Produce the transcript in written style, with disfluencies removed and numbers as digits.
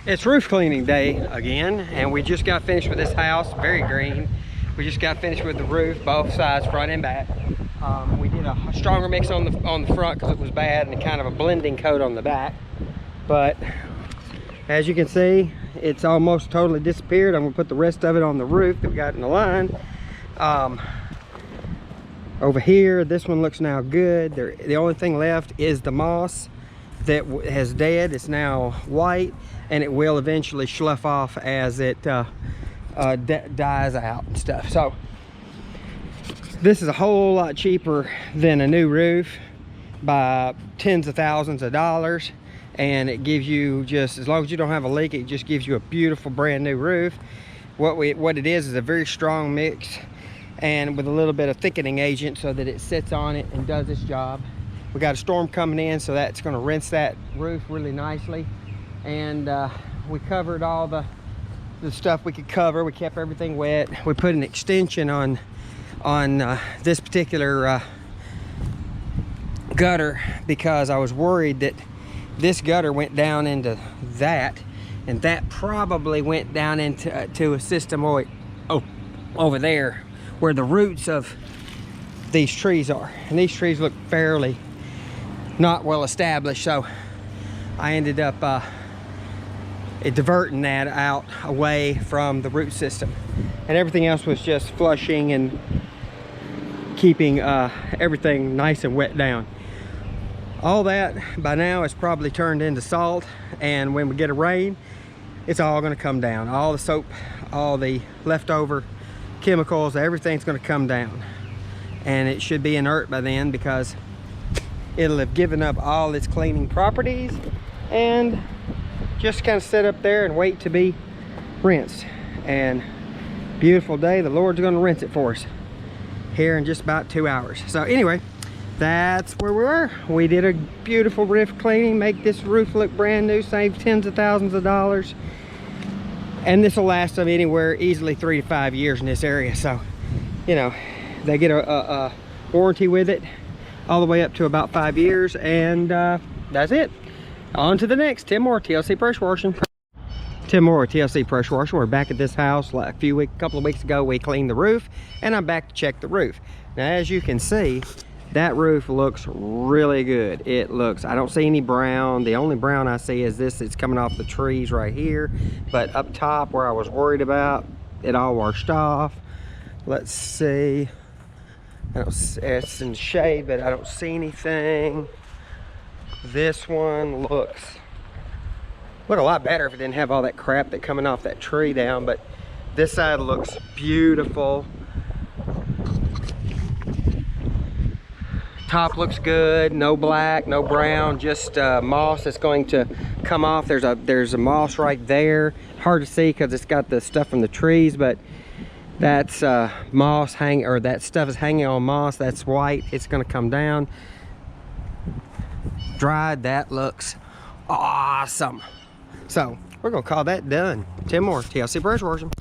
It's roof cleaning day again, and we just got finished with this house, very green. We just got finished with the roof, both sides, front and back. We did a stronger mix on the front because it was bad, and kind of a blending coat on the back. But as you can see, it's almost totally disappeared. I'm gonna put the rest of it on the roof that we got in the line. Over here, this one looks now good. The only thing left is the moss that has dead. It's now white, and it will eventually slough off as it dies out and stuff. So this is a whole lot cheaper than a new roof by tens of thousands of dollars, and it gives you, just as long as you don't have a leak, it just gives you a beautiful brand new roof. What it is a very strong mix, and with a little bit of thickening agent so that it sits on it and does its job. We got a storm coming in, so that's going to rinse that roof really nicely. And we covered all the stuff we could cover. We kept everything wet. We put an extension on this particular gutter because I was worried that this gutter went down into that, and that probably went down into a system over there where the roots of these trees are. And these trees look fairly not well established, so I ended up diverting that out away from the root system, and everything else was just flushing and keeping everything nice and wet down. All that by now is probably turned into salt, and when we get a rain, it's all going to come down. All the soap, all the leftover chemicals, everything's going to come down, and it should be inert by then because it'll have given up all its cleaning properties and just kind of sit up there and wait to be rinsed. And beautiful day, the Lord's going to rinse it for us here in just about 2 hours. So anyway, that's where we were. We did a beautiful roof cleaning, make this roof look brand new, save tens of thousands of dollars, and this will last them anywhere easily 3 to 5 years in this area. So, you know, they get a warranty with it all the way up to about 5 years, and that's it. On to the next. Tim Moore, TLC Pressure Washing. Tim Moore, TLC Pressure Washing. We're back at this house. Like a couple of weeks ago, we cleaned the roof, and I'm back to check the roof. Now, as you can see, that roof looks really good. It looks, I don't see any brown. The only brown I see is this. It's coming off the trees right here, but up top where I was worried about, it all washed off. Let's see. It's in the shade, but I don't see anything. This one look a lot better if it didn't have all that crap that coming off that tree down, but this side looks beautiful. Top looks good, no black, no brown, just moss that's going to come off. There's a moss right there. Hard to see because it's got the stuff from the trees, but that's moss that stuff is hanging on moss. That's white. It's going to come down. Dried, that looks awesome. So we're going to call that done. Tim Moore, TLC Pressure Washing.